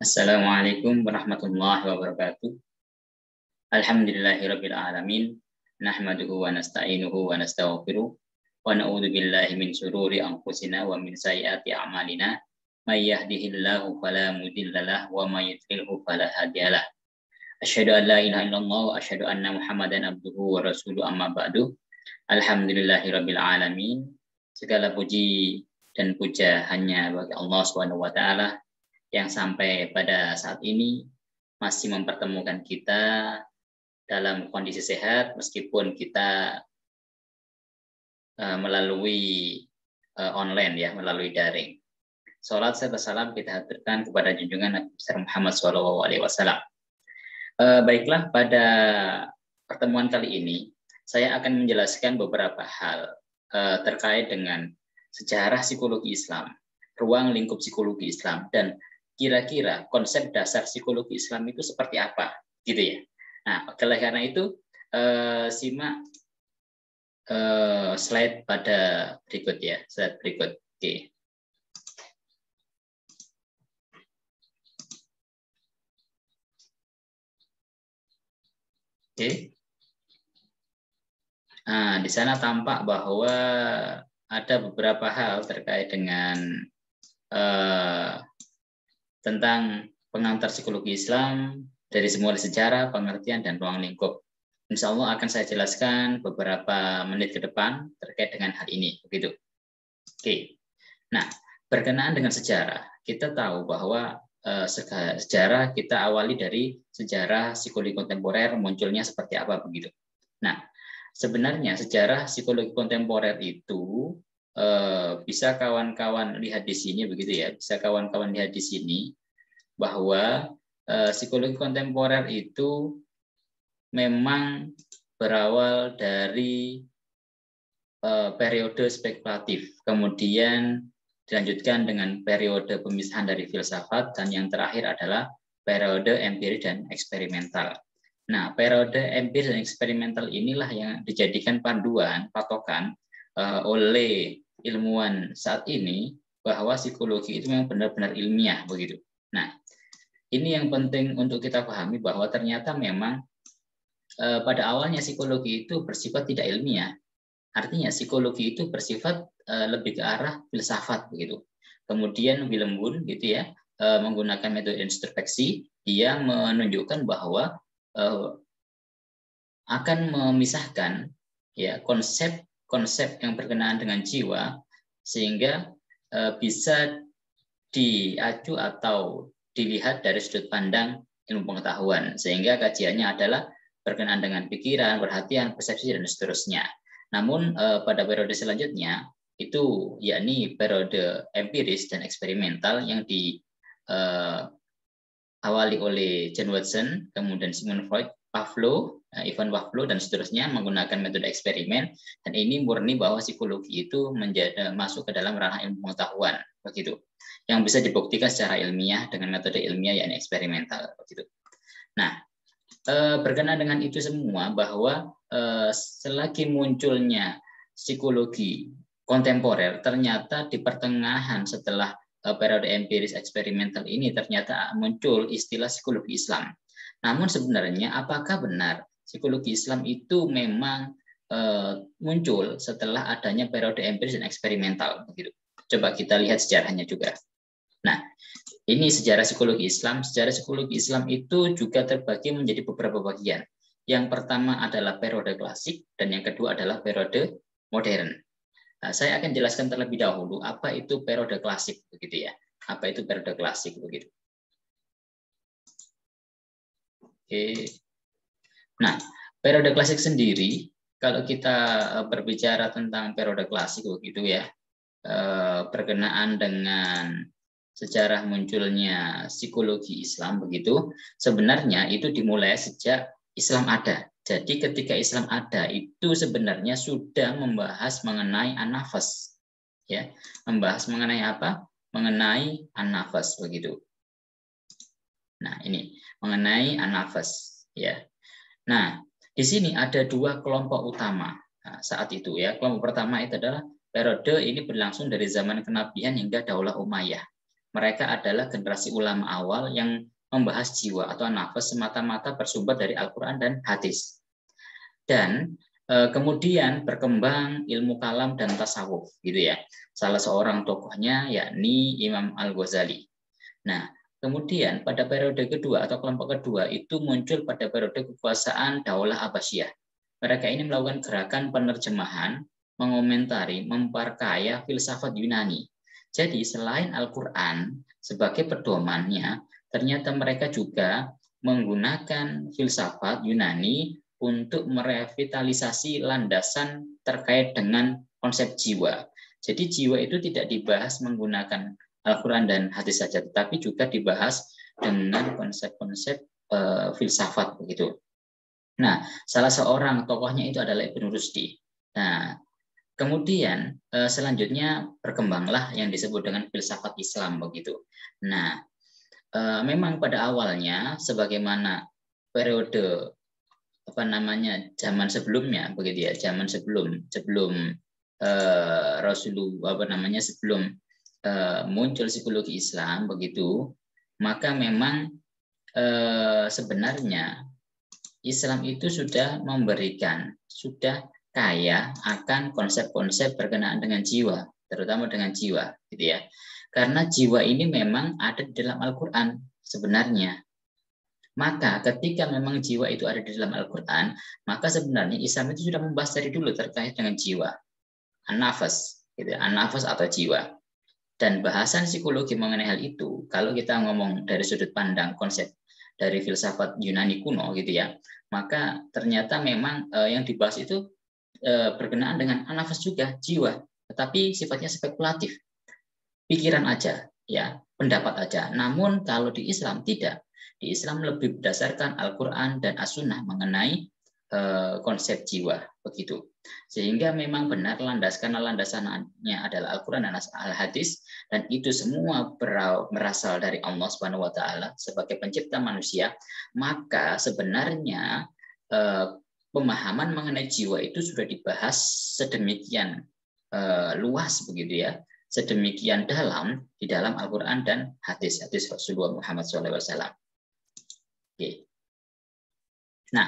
Assalamualaikum warahmatullahi wabarakatuh. Alhamdulillahirabbil alamin. Nahmaduhu wa nasta'inuhu wa nastaghfiruh wa na'udzu billahi min syururi anfusina wa min sayyiati a'malina. May yahdihillahu fala mudhillalah wa may yudhlilhu fala hadiyalah. Asyhadu an la ilaha illallah wa asyhadu anna Muhammadan abduhu wa rasuluhu amma ba'du. Alhamdulillahirabbil alamin. Segala puji dan puja hanya bagi Allah Subhanahu wa taala yang sampai pada saat ini masih mempertemukan kita dalam kondisi sehat meskipun kita melalui online ya, melalui daring. Salat serta salam kita haturkan kepada junjungan Nabi besar Muhammad SAW. Baiklah, pada pertemuan kali ini saya akan menjelaskan beberapa hal terkait dengan sejarah psikologi Islam, ruang lingkup psikologi Islam, dan kira-kira konsep dasar psikologi Islam itu seperti apa, gitu ya. Nah, oleh karena itu simak slide pada berikut ya, slide berikut. Oke. Oke. Nah, di sana tampak bahwa ada beberapa hal terkait dengan tentang pengantar psikologi Islam dari semula sejarah, pengertian, dan ruang lingkup. Insya Allah akan saya jelaskan beberapa menit ke depan terkait dengan hal ini. Begitu. Oke. Nah, berkenaan dengan sejarah, kita tahu bahwa sejarah kita awali dari sejarah psikologi kontemporer munculnya seperti apa begitu. Nah, sebenarnya sejarah psikologi kontemporer itu bisa kawan-kawan lihat di sini begitu ya, bisa kawan-kawan lihat di sini bahwa psikologi kontemporer itu memang berawal dari periode spekulatif, kemudian dilanjutkan dengan periode pemisahan dari filsafat, dan yang terakhir adalah periode empiris dan eksperimental. Nah, periode empiris dan eksperimental inilah yang dijadikan panduan, patokan oleh ilmuwan saat ini bahwa psikologi itu memang benar-benar ilmiah begitu. Nah, ini yang penting untuk kita pahami bahwa ternyata memang pada awalnya psikologi itu bersifat tidak ilmiah. Artinya psikologi itu bersifat lebih ke arah filsafat begitu. Kemudian Willem Wundt gitu ya, menggunakan metode introspeksi, dia menunjukkan bahwa akan memisahkan ya konsep yang berkenaan dengan jiwa sehingga bisa diacu atau dilihat dari sudut pandang ilmu pengetahuan, sehingga kajiannya adalah berkenaan dengan pikiran, perhatian, persepsi, dan seterusnya. Namun pada periode selanjutnya itu yakni periode empiris dan eksperimental yang diawali oleh John Watson, kemudian Sigmund Freud, Ivan Pavlov, dan seterusnya menggunakan metode eksperimen, dan ini murni bahwa psikologi itu masuk ke dalam ranah ilmu pengetahuan begitu, yang bisa dibuktikan secara ilmiah dengan metode ilmiah yakni eksperimental begitu. Nah, berkenaan dengan itu semua bahwa selagi munculnya psikologi kontemporer, ternyata di pertengahan setelah periode empiris eksperimental ini ternyata muncul istilah psikologi Islam. Namun sebenarnya apakah benar psikologi Islam itu memang muncul setelah adanya periode empiris dan eksperimental begitu? Coba kita lihat sejarahnya juga. Nah, ini sejarah psikologi Islam. Sejarah psikologi Islam itu juga terbagi menjadi beberapa bagian. Yang pertama adalah periode klasik dan yang kedua adalah periode modern. Nah, saya akan jelaskan terlebih dahulu apa itu periode klasik begitu ya. Apa itu periode klasik begitu. Oke. Nah, periode klasik sendiri, kalau kita berbicara tentang periode klasik begitu ya, berkenaan dengan sejarah munculnya psikologi Islam begitu, sebenarnya itu dimulai sejak Islam ada. Jadi ketika Islam ada itu sebenarnya sudah membahas mengenai an-nafas, ya, membahas mengenai apa? Mengenai an-nafas begitu. Nah, ini mengenai an-nafas, ya. Nah, di sini ada dua kelompok utama saat itu ya. Kelompok pertama itu adalah periode ini berlangsung dari zaman kenabian hingga Daulah Umayyah. mereka adalah generasi ulama awal yang membahas jiwa atau nafas semata-mata bersumber dari Al-Quran dan hadis. Dan kemudian berkembang ilmu kalam dan tasawuf, gitu ya. Salah seorang tokohnya yakni Imam Al-Ghazali. Nah, kemudian pada periode kedua atau kelompok kedua itu muncul pada periode kekuasaan Daulah Abbasiyah. Mereka ini melakukan gerakan penerjemahan, mengomentari, memperkaya filsafat Yunani. Jadi selain Al-Quran sebagai pedomannya, ternyata mereka juga menggunakan filsafat Yunani untuk merevitalisasi landasan terkait dengan konsep jiwa. Jadi jiwa itu tidak dibahas menggunakan Al-Quran dan hadis saja, tetapi juga dibahas dengan konsep-konsep filsafat begitu. Nah, salah seorang tokohnya itu adalah Ibnu Rusdi. Nah, kemudian selanjutnya berkembanglah yang disebut dengan filsafat Islam begitu. Nah, memang pada awalnya sebagaimana periode zaman sebelumnya begitu ya, zaman sebelum Rasulullah sebelum muncul psikologi Islam begitu, maka memang sebenarnya Islam itu sudah kaya akan konsep-konsep berkenaan dengan jiwa, terutama dengan jiwa, gitu ya. Karena jiwa ini memang ada di dalam Al-Quran sebenarnya. Maka ketika memang jiwa itu ada di dalam Al-Quran, maka sebenarnya Islam itu sudah membahas dari dulu terkait dengan jiwa, an-nafas, gitu, an-nafas atau jiwa. Dan bahasan psikologi mengenai hal itu, kalau kita ngomong dari sudut pandang konsep dari filsafat Yunani kuno gitu ya, maka ternyata memang yang dibahas itu berkenaan dengan nafas juga, jiwa, tetapi sifatnya spekulatif, pikiran aja, ya, pendapat aja. Namun kalau di Islam tidak, di Islam lebih berdasarkan Al-Quran dan As-Sunnah mengenai konsep jiwa begitu. Sehingga memang benar landasannya adalah Al-Quran dan Al-Hadis, dan itu semua berasal dari Allah Subhanahu wa taala sebagai pencipta manusia. Maka sebenarnya pemahaman mengenai jiwa itu sudah dibahas sedemikian luas begitu ya, sedemikian dalam di dalam Al-Quran dan hadis Rasulullah Muhammad SAW. Oke. Nah,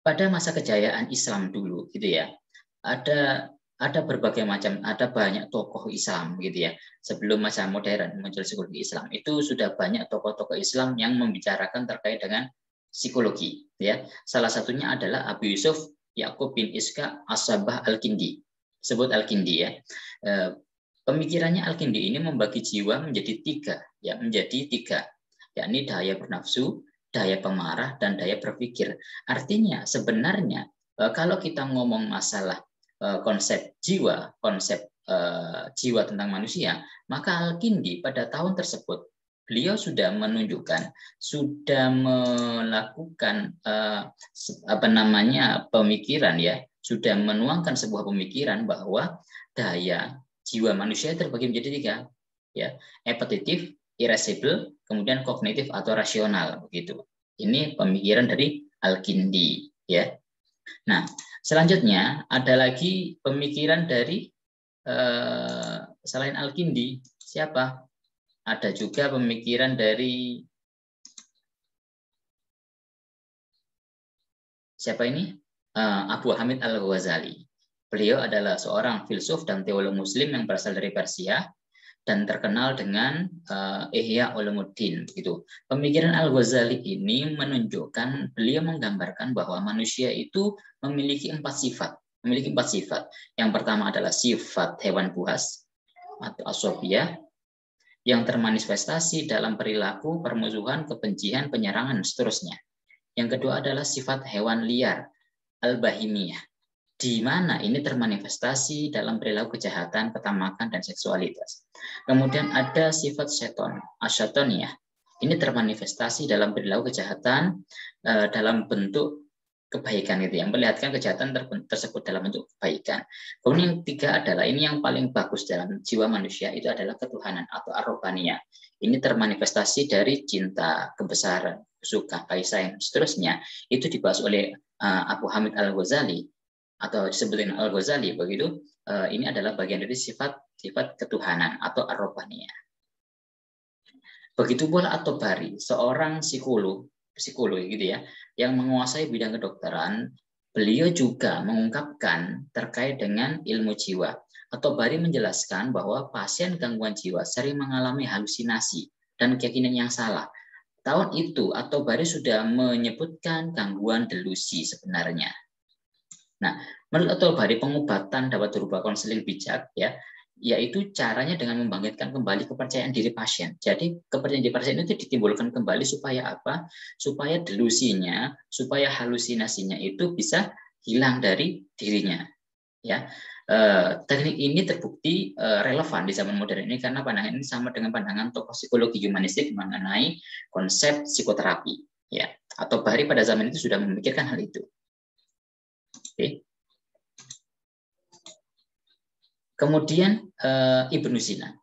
pada masa kejayaan Islam dulu gitu ya, ada berbagai macam, ada banyak tokoh Islam gitu ya. Sebelum masa modern muncul psikologi Islam, itu sudah banyak tokoh-tokoh Islam yang membicarakan terkait dengan psikologi ya. Salah satunya adalah Abu Yusuf Ya'qub bin Ishaq As-Sabah Al-Kindi. Sebut Al-Kindi ya. Pemikirannya Al-Kindi ini membagi jiwa menjadi tiga, yakni daya bernafsu, daya pemarah, dan daya berpikir. Artinya sebenarnya kalau kita ngomong masalah konsep jiwa tentang manusia, maka Al-Kindi pada tahun tersebut beliau sudah menunjukkan, sudah melakukan pemikiran ya, sudah menuangkan sebuah pemikiran bahwa daya jiwa manusia terbagi menjadi tiga, ya, appetitive, irascible, kemudian kognitif atau rasional begitu. Ini pemikiran dari Al-Kindi ya. Nah, selanjutnya ada lagi pemikiran dari selain Al-Kindi, siapa? Ada juga pemikiran dari siapa ini? Abu Hamid Al-Ghazali. Beliau adalah seorang filsuf dan teolog muslim yang berasal dari Persia dan terkenal dengan Ihya Ulumuddin gitu. Pemikiran Al-Ghazali ini menunjukkan, beliau menggambarkan bahwa manusia itu memiliki empat sifat. Yang pertama adalah sifat hewan buas atau asobiyah yang termanifestasi dalam perilaku, permusuhan, kebencian, penyerangan, dan seterusnya. Yang kedua adalah sifat hewan liar, al-bahimiyah, di mana ini termanifestasi dalam perilaku kejahatan, ketamakan, dan seksualitas. Kemudian ada sifat seton, asyatoniyah. Ini termanifestasi dalam perilaku kejahatan dalam bentuk kebaikan, gitu, yang melihatkan kejahatan tersebut dalam bentuk kebaikan. Kemudian yang ketiga adalah, ini yang paling bagus dalam jiwa manusia, itu adalah ketuhanan atau ar-robaniyah. Ini termanifestasi dari cinta, kebesaran, suka, kasih sayang, seterusnya. Itu dibahas oleh Abu Hamid Al-Ghazali atau disebut dengan Al-Ghazali begitu. Ini adalah bagian dari sifat sifat ketuhanan atau ar-robbaniyah. Begitu pula At-Tabari, seorang psikolog gitu ya, yang menguasai bidang kedokteran, beliau juga mengungkapkan terkait dengan ilmu jiwa. At-Tabari menjelaskan bahwa pasien gangguan jiwa sering mengalami halusinasi dan keyakinan yang salah. Tahun itu At-Tabari sudah menyebutkan gangguan delusi sebenarnya. Nah, menurut At-Tabari pengobatan dapat berupa konseling bijak, ya, yaitu caranya dengan membangkitkan kembali kepercayaan diri pasien. Jadi kepercayaan diri pasien itu ditimbulkan kembali supaya apa? Supaya delusinya, supaya halusinasinya itu bisa hilang dari dirinya. Ya, teknik ini terbukti relevan di zaman modern ini karena pandangan ini sama dengan pandangan tokoh psikologi humanistik mengenai konsep psikoterapi. Ya, atau Bahari pada zaman itu sudah memikirkan hal itu. Oke. Kemudian Ibnu Sina.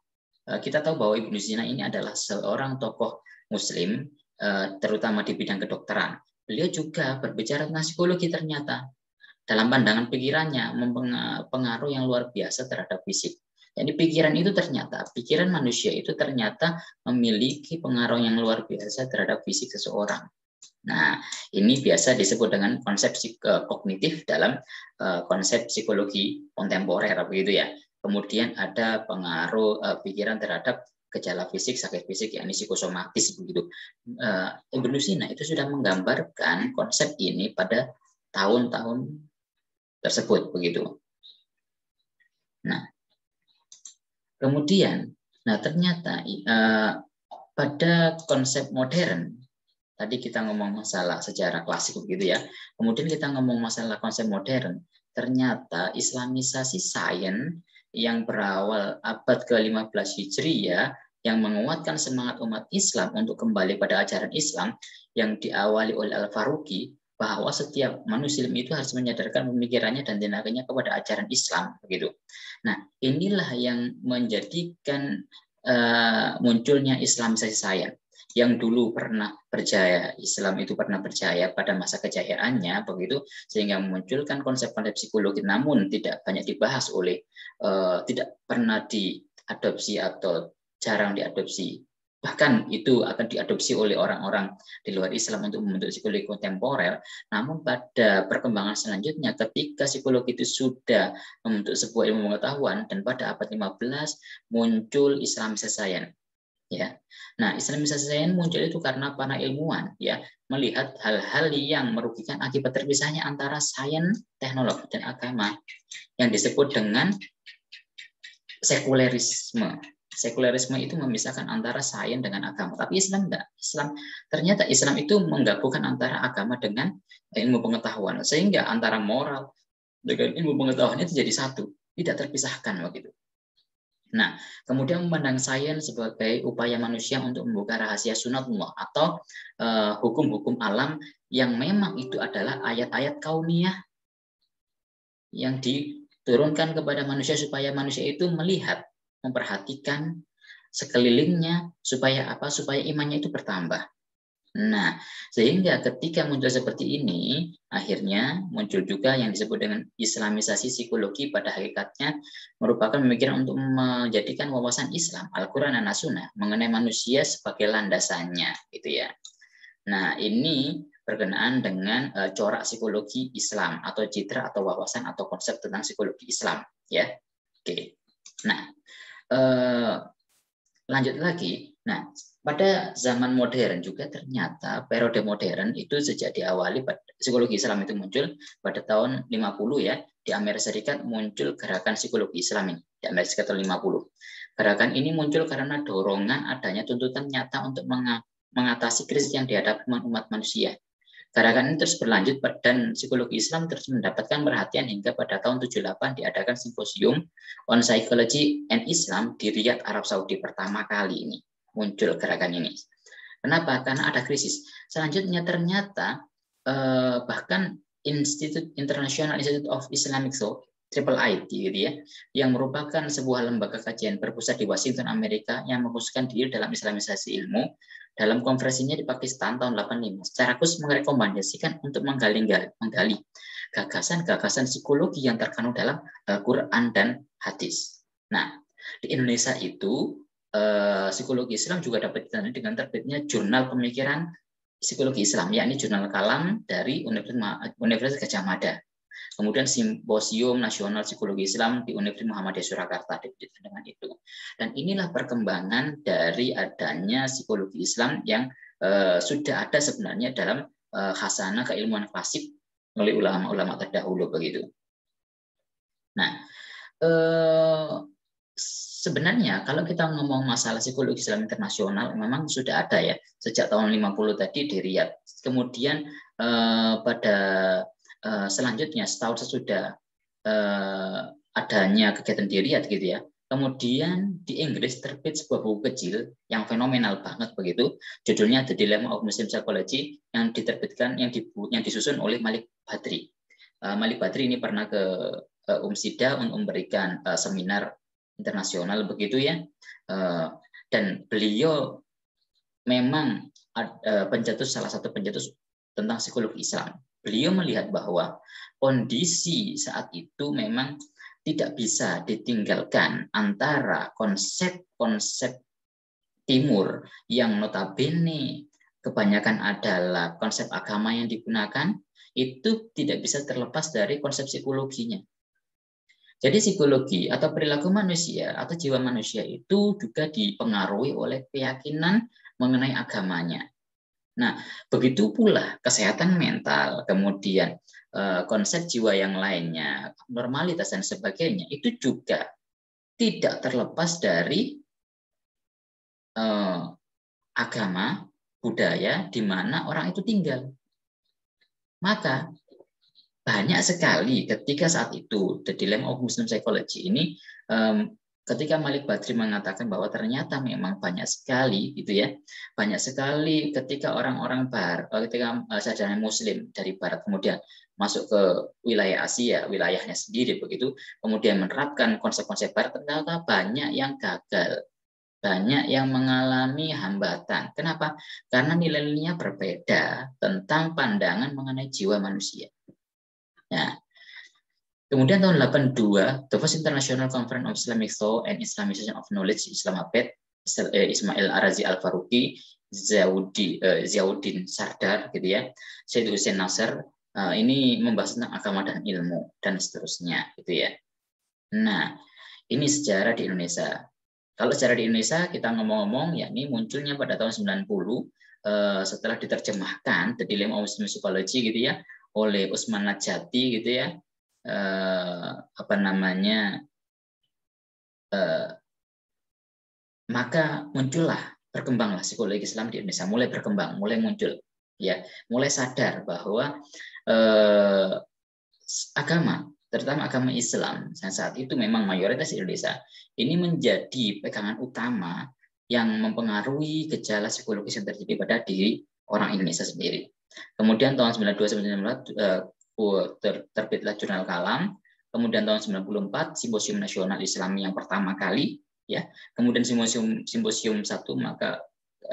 Kita tahu bahwa Ibnu Sina ini adalah seorang tokoh Muslim, terutama di bidang kedokteran. Beliau juga berbicara tentang psikologi ternyata. Dalam pandangan pikirannya mempengaruhi yang luar biasa terhadap fisik. Jadi pikiran itu ternyata, pikiran manusia itu ternyata memiliki pengaruh yang luar biasa terhadap fisik seseorang. Nah, ini biasa disebut dengan konsep kognitif dalam konsep psikologi kontemporer, begitu ya. Kemudian ada pengaruh pikiran terhadap gejala fisik, sakit fisik, yakni psikosomatis, begitu. Ibnu Sina itu sudah menggambarkan konsep ini pada tahun-tahun tersebut, begitu. Nah, kemudian, ternyata pada konsep modern, tadi kita ngomong masalah sejarah klasik, begitu ya. Kemudian kita ngomong masalah konsep modern, ternyata Islamisasi sains yang berawal abad ke-15 Hijriah yang menguatkan semangat umat Islam untuk kembali pada ajaran Islam yang diawali oleh Al-Faruqi, bahwa setiap manusia itu harus menyadarkan pemikirannya dan tindakannya kepada ajaran Islam, begitu. Nah, inilah yang menjadikan munculnya Islamisasi sains yang dulu pernah percaya Islam itu pernah percaya pada masa kejayaannya, begitu, sehingga memunculkan konsep-konsep psikologi, namun tidak banyak dibahas oleh tidak pernah diadopsi atau jarang diadopsi. Bahkan itu akan diadopsi oleh orang-orang di luar Islam untuk membentuk psikologi kontemporer. Namun pada perkembangan selanjutnya, ketika psikologi itu sudah membentuk sebuah ilmu pengetahuan, dan pada abad 15 muncul Islamisasi sains. Ya, nah Islamisasi sains muncul itu karena para ilmuwan ya melihat hal-hal yang merugikan akibat terpisahnya antara sains, teknologi dan agama yang disebut dengan sekulerisme. Sekulerisme itu memisahkan antara sains dengan agama, tapi Islam enggak. Ternyata Islam itu menggabungkan antara agama dengan ilmu pengetahuan, sehingga antara moral dengan ilmu pengetahuan itu jadi satu, tidak terpisahkan begitu. Nah, kemudian memandang sains sebagai upaya manusia untuk membuka rahasia sunatullah atau hukum-hukum alam yang memang itu adalah ayat-ayat kauniyah yang diturunkan kepada manusia supaya manusia itu melihat, memperhatikan sekelilingnya supaya apa? Supaya imannya itu bertambah. Nah, sehingga ketika muncul seperti ini, akhirnya muncul juga yang disebut dengan Islamisasi psikologi, pada hakikatnya merupakan pemikiran untuk menjadikan wawasan Islam, Al-Quran dan As-Sunnah mengenai manusia sebagai landasannya, gitu ya. Nah, ini berkenaan dengan corak psikologi Islam atau citra atau wawasan atau konsep tentang psikologi Islam, ya. Oke. Nah, lanjut lagi. Nah, pada zaman modern juga ternyata periode modern itu sejak diawali psikologi Islam itu muncul pada tahun 50 ya. Di Amerika Serikat muncul gerakan psikologi Islam ini di Amerika Serikat tahun 50. Gerakan ini muncul karena dorongan adanya tuntutan nyata untuk mengatasi krisis yang dihadapi umat manusia. Gerakan ini terus berlanjut dan psikologi Islam terus mendapatkan perhatian hingga pada tahun 78 diadakan simposium on Psychology and Islam di Riyadh, Arab Saudi pertama kali ini muncul gerakan ini. Kenapa? Karena ada krisis. Selanjutnya ternyata bahkan International Institute of Islamic Thought (IIIT) gitu ya, yang merupakan sebuah lembaga kajian berpusat di Washington, Amerika, yang mengkhususkan diri dalam Islamisasi ilmu, dalam konferensinya di Pakistan tahun 85 secara khusus merekomendasikan untuk menggali gagasan-gagasan psikologi yang terkandung dalam Al-Quran dan hadis. Nah, Di Indonesia itu psikologi Islam juga dapat ditandai dengan terbitnya jurnal pemikiran psikologi Islam, yakni jurnal Kalam dari Universitas Gadjah Mada. Kemudian Simposium Nasional Psikologi Islam di Universitas Muhammadiyah Surakarta dengan itu. Dan inilah perkembangan dari adanya psikologi Islam yang sudah ada sebenarnya dalam khasanah keilmuan klasik oleh ulama-ulama terdahulu begitu. Nah, sebenarnya kalau kita ngomong masalah psikologi Islam internasional memang sudah ada ya sejak tahun 50 tadi di Riyadh. Kemudian pada selanjutnya setahun sesudah adanya kegiatan di Riyadh gitu ya. Kemudian di Inggris terbit sebuah buku kecil yang fenomenal banget begitu. Judulnya The Dilemma of Muslim Psychology yang diterbitkan yang disusun oleh Malik Badri. Malik Badri ini pernah ke UMSIDA untuk memberikan seminar internasional begitu ya. Dan beliau memang salah satu pencetus tentang psikologi Islam. Beliau melihat bahwa kondisi saat itu memang tidak bisa ditinggalkan antara konsep-konsep Timur yang notabene kebanyakan adalah konsep agama yang digunakan, itu tidak bisa terlepas dari konsep psikologinya. Jadi psikologi atau perilaku manusia atau jiwa manusia itu juga dipengaruhi oleh keyakinan mengenai agamanya. Nah, begitu pula kesehatan mental, kemudian konsep jiwa yang lainnya, normalitas dan sebagainya, itu juga tidak terlepas dari agama, budaya, di mana orang itu tinggal. Maka banyak sekali ketika saat itu, The Dilemma of Muslim Psychology ini, ketika Malik Badri mengatakan bahwa ternyata memang banyak sekali gitu ya, banyak sekali ketika orang-orang barat, ketika sarjana Muslim dari barat kemudian masuk ke wilayah Asia, wilayahnya sendiri begitu, kemudian menerapkan konsep-konsep barat, ternyata banyak yang gagal, banyak yang mengalami hambatan. Kenapa? Karena nilai-nilainya berbeda tentang pandangan mengenai jiwa manusia. Nah, kemudian tahun 82, the first International Conference of Islamic Thought and Islamization of Knowledge Islamabad, Ismail Arazi Al-Faruqi, Ziauddin Sardar, gitu ya, Syed Hussein Nasr, ini membahas tentang agama dan ilmu dan seterusnya, gitu ya. Nah, ini sejarah di Indonesia. Kalau sejarah di Indonesia kita ngomong-ngomong, yakni munculnya pada tahun 90 setelah diterjemahkan The Dilemma of Muslim Psychology, gitu ya, oleh Usman Najati, gitu ya. Maka muncullah, berkembanglah psikologi Islam di Indonesia, mulai berkembang, mulai muncul, ya, mulai sadar bahwa agama, terutama agama Islam saat itu memang mayoritas di Indonesia, ini menjadi pegangan utama yang mempengaruhi gejala psikologis yang terjadi pada diri orang Indonesia sendiri. Kemudian tahun 92-94 terbitlah jurnal Kalam, kemudian tahun 94 Simposium Nasional Islami yang pertama kali, ya. Kemudian simposium 1, maka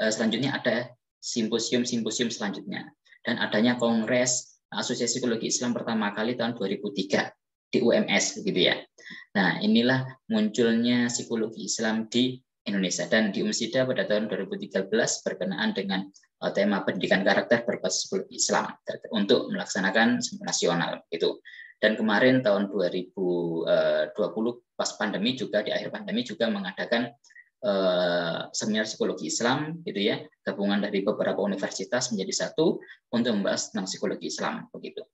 selanjutnya ada simposium selanjutnya, dan adanya Kongres Asosiasi Psikologi Islam pertama kali tahun 2003 di UMS, gitu ya. Nah, inilah munculnya psikologi Islam di Indonesia, dan di UMSIDA pada tahun 2013 berkenaan dengan tema pendidikan karakter berbasis psikologi Islam untuk melaksanakan nasional itu. Dan kemarin tahun 2020 pas pandemi juga, di akhir pandemi juga mengadakan seminar psikologi Islam, gitu ya, gabungan dari beberapa universitas menjadi satu untuk membahas tentang psikologi Islam begitu.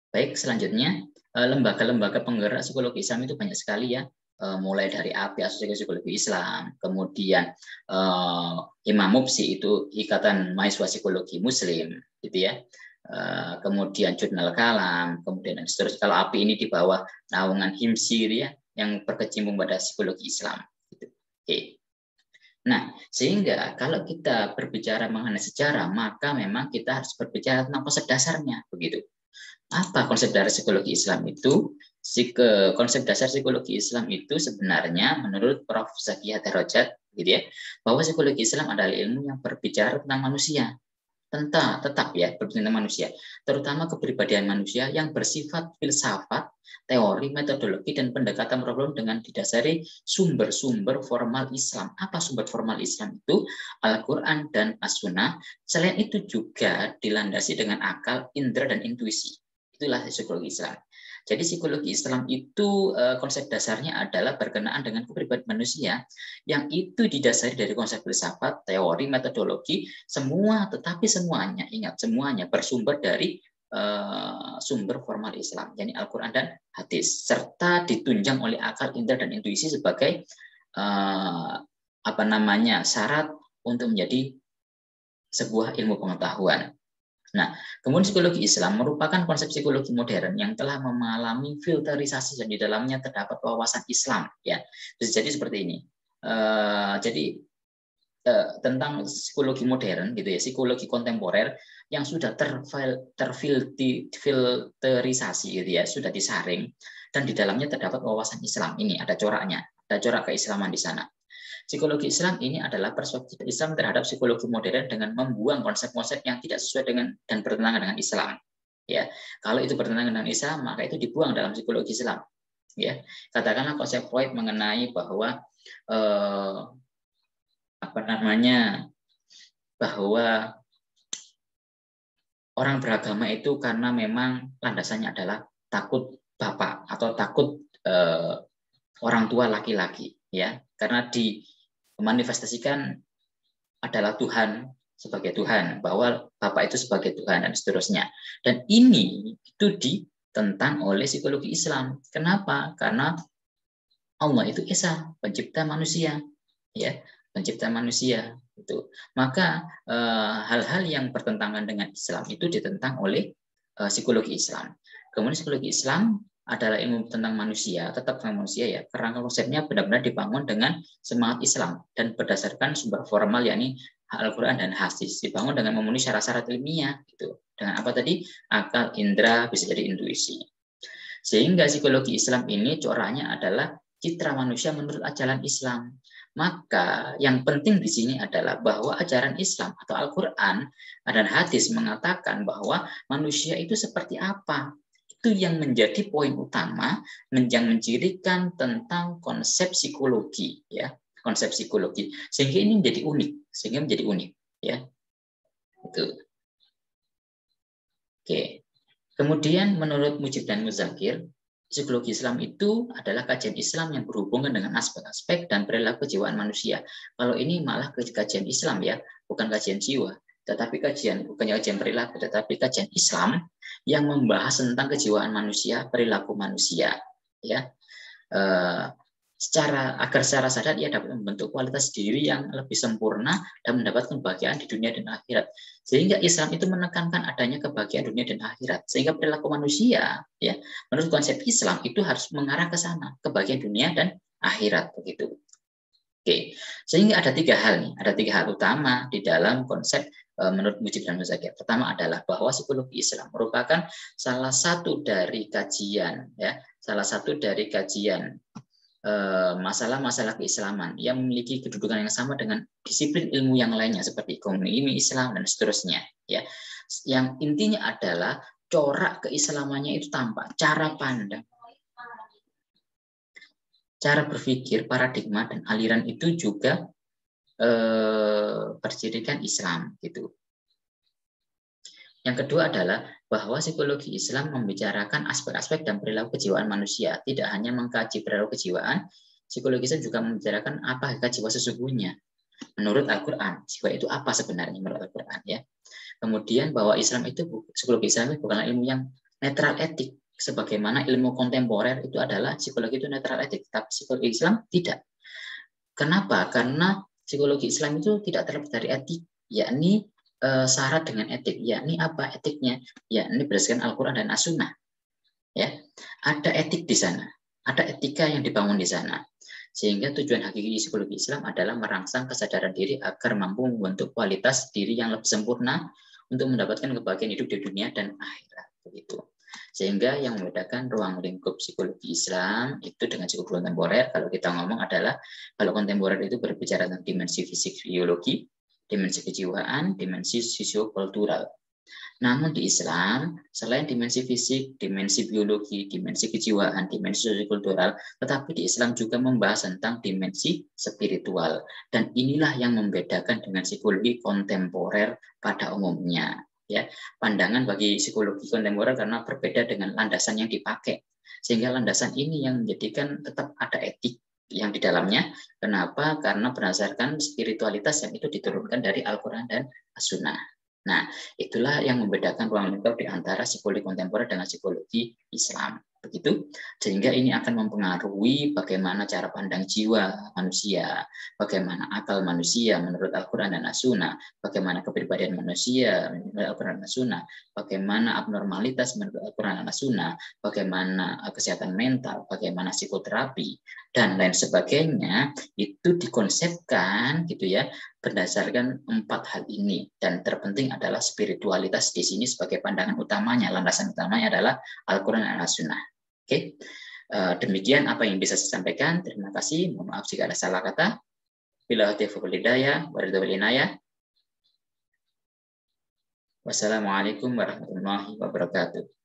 Baik, selanjutnya lembaga-lembaga penggerak psikologi Islam itu banyak sekali ya, mulai dari API, Asosiasi Psikologi Islam, kemudian Imam Mupsi, itu Ikatan Mahasiswa Psikologi Muslim, gitu ya. Kemudian Jurnal Kalam, kemudian seterusnya. Kalau API ini di bawah naungan HIMSI, gitu ya, yang berkecimpung pada psikologi Islam. Gitu. Oke. Nah, sehingga kalau kita berbicara mengenai sejarah, maka memang kita harus berbicara tentang konsep dasarnya, begitu. Apa konsep dasar psikologi Islam itu? Konsep dasar psikologi Islam itu sebenarnya menurut Prof. Zakia Darajat, gitu ya, bahwa psikologi Islam adalah ilmu yang berbicara tentang manusia. tetap ya tentang manusia, terutama kepribadian manusia yang bersifat filsafat, teori, metodologi, dan pendekatan problem dengan didasari sumber-sumber formal Islam. Apa sumber formal Islam itu? Al-Quran dan As-Sunnah. Selain itu juga dilandasi dengan akal, indera, dan intuisi. Itulah psikologi Islam. Jadi psikologi Islam itu konsep dasarnya adalah berkenaan dengan kepribadian manusia yang itu didasari dari konsep filsafat, teori, metodologi, tetapi semuanya, ingat semuanya bersumber dari sumber formal Islam, yakni Al-Quran dan hadis, serta ditunjang oleh akal, indera, dan intuisi sebagai syarat untuk menjadi sebuah ilmu pengetahuan. Nah, kemudian psikologi Islam merupakan konsep psikologi modern yang telah mengalami filterisasi dan di dalamnya terdapat wawasan Islam. Ya, bisa jadi seperti ini. Tentang psikologi modern, gitu ya, psikologi kontemporer yang sudah terfilterisasi, gitu ya, sudah disaring, dan di dalamnya terdapat wawasan Islam. Ini ada coraknya, ada corak keislaman di sana. Psikologi Islam ini adalah perspektif Islam terhadap psikologi modern dengan membuang konsep-konsep yang tidak sesuai dengan dan bertentangan dengan Islam. Ya, kalau itu bertentangan dengan Islam, maka itu dibuang dalam psikologi Islam. Ya, katakanlah konsep Freud mengenai bahwa bahwa orang beragama itu karena memang landasannya adalah takut bapak atau takut orang tua laki-laki, ya, karena dimanifestasikan adalah Tuhan sebagai Tuhan, bahwa Bapak itu sebagai Tuhan dan seterusnya. Dan ini itu ditentang oleh psikologi Islam. Kenapa? Karena Allah itu Esa, pencipta manusia, ya, pencipta manusia itu. Maka hal-hal yang bertentangan dengan Islam itu ditentang oleh psikologi Islam. Kemudian psikologi Islam adalah ilmu tentang manusia, tetap tentang manusia ya, karena konsepnya benar-benar dibangun dengan semangat Islam dan berdasarkan sumber formal, yakni Al-Quran dan hadis, dibangun dengan memenuhi syarat-syarat ilmiah, gitu. Dengan apa tadi? Akal, indera, bisa jadi intuisi. Sehingga psikologi Islam ini coraknya adalah citra manusia menurut ajaran Islam. Maka yang penting di sini adalah bahwa ajaran Islam atau Al-Quran dan hadis mengatakan bahwa manusia itu seperti apa. Itu yang menjadi poin utama yang mencirikan tentang konsep psikologi, ya, konsep psikologi, sehingga ini menjadi unik, ya. Itu. Oke. Kemudian menurut Mujib dan Muzakir, psikologi Islam itu adalah kajian Islam yang berhubungan dengan aspek-aspek dan perilaku kejiwaan manusia. Kalau ini malah kajian Islam, ya, bukan kajian jiwa, tetapi bukan kajian perilaku, tetapi kajian Islam yang membahas tentang kejiwaan manusia, perilaku manusia, ya. Agar secara sadar ia dapat membentuk kualitas diri yang lebih sempurna dan mendapatkan kebahagiaan di dunia dan akhirat. Sehingga Islam itu menekankan adanya kebahagiaan dunia dan akhirat. Sehingga perilaku manusia, ya, menurut konsep Islam itu harus mengarah ke sana, kebahagiaan dunia dan akhirat, begitu. Oke, sehingga ada tiga hal utama di dalam konsep menurut Mujib dan Muzakir. Pertama adalah bahwa psikologi Islam merupakan salah satu dari kajian masalah-masalah keislaman yang memiliki kedudukan yang sama dengan disiplin ilmu yang lainnya seperti ekonomi Islam dan seterusnya, ya. Yang intinya adalah corak keislamannya itu tampak, cara pandang, cara berpikir, paradigma dan aliran itu juga bercirikan Islam, gitu. Yang kedua adalah bahwa psikologi Islam membicarakan aspek-aspek dan perilaku kejiwaan manusia. Tidak hanya mengkaji perilaku kejiwaan, psikologi Islam juga membicarakan apa hakikat jiwa sesungguhnya. Menurut Al-Quran, jiwa itu apa sebenarnya menurut Al-Quran, ya. Kemudian bahwa psikologi Islam itu bukanlah ilmu yang netral etik, sebagaimana ilmu kontemporer itu adalah psikologi itu netral etik, tapi psikologi Islam tidak. Kenapa? Karena psikologi Islam itu tidak terlepas dari etik, yakni syarat dengan etik, yakni apa etiknya? Yakni berdasarkan Al-Quran dan As-Sunnah. Ya, ada etik di sana, ada etika yang dibangun di sana. Sehingga tujuan hakiki psikologi Islam adalah merangsang kesadaran diri agar mampu membentuk kualitas diri yang lebih sempurna untuk mendapatkan kebahagiaan hidup di dunia dan akhirat, begitu. Sehingga yang membedakan ruang lingkup psikologi Islam itu dengan psikologi kontemporer, kalau kita ngomong adalah kalau kontemporer itu berbicara tentang dimensi fisik biologi, dimensi kejiwaan, dimensi sosiokultural. Namun di Islam, selain dimensi fisik, dimensi biologi, dimensi kejiwaan, dimensi sosiokultural, tetapi di Islam juga membahas tentang dimensi spiritual. Dan inilah yang membedakan dengan psikologi kontemporer pada umumnya. Ya, pandangan bagi psikologi kontemporer karena berbeda dengan landasan yang dipakai. Sehingga landasan ini yang menjadikan tetap ada etik yang di dalamnya. Kenapa? Karena berdasarkan spiritualitas yang itu diturunkan dari Al-Quran dan As-Sunnah. Nah, itulah yang membedakan ruang lingkup di antara psikologi kontemporer dengan psikologi Islam. Begitu, sehingga ini akan mempengaruhi bagaimana cara pandang jiwa manusia, bagaimana akal manusia menurut Al-Quran dan As-Sunnah, bagaimana kepribadian manusia menurut Al-Quran dan As-Sunnah, bagaimana abnormalitas menurut Al-Quran dan As-Sunnah, bagaimana kesehatan mental, bagaimana psikoterapi, dan lain sebagainya, itu dikonsepkan gitu ya, berdasarkan 4 hal ini, dan terpenting adalah spiritualitas di sini sebagai pandangan utamanya, landasan utamanya adalah Al-Quran dan As-Sunnah. Oke, demikian apa yang bisa saya sampaikan. Terima kasih. Mohon maaf jika ada salah kata. Bila taufiq wal hidayah, waridul inayah. Wassalamualaikum warahmatullahi wabarakatuh.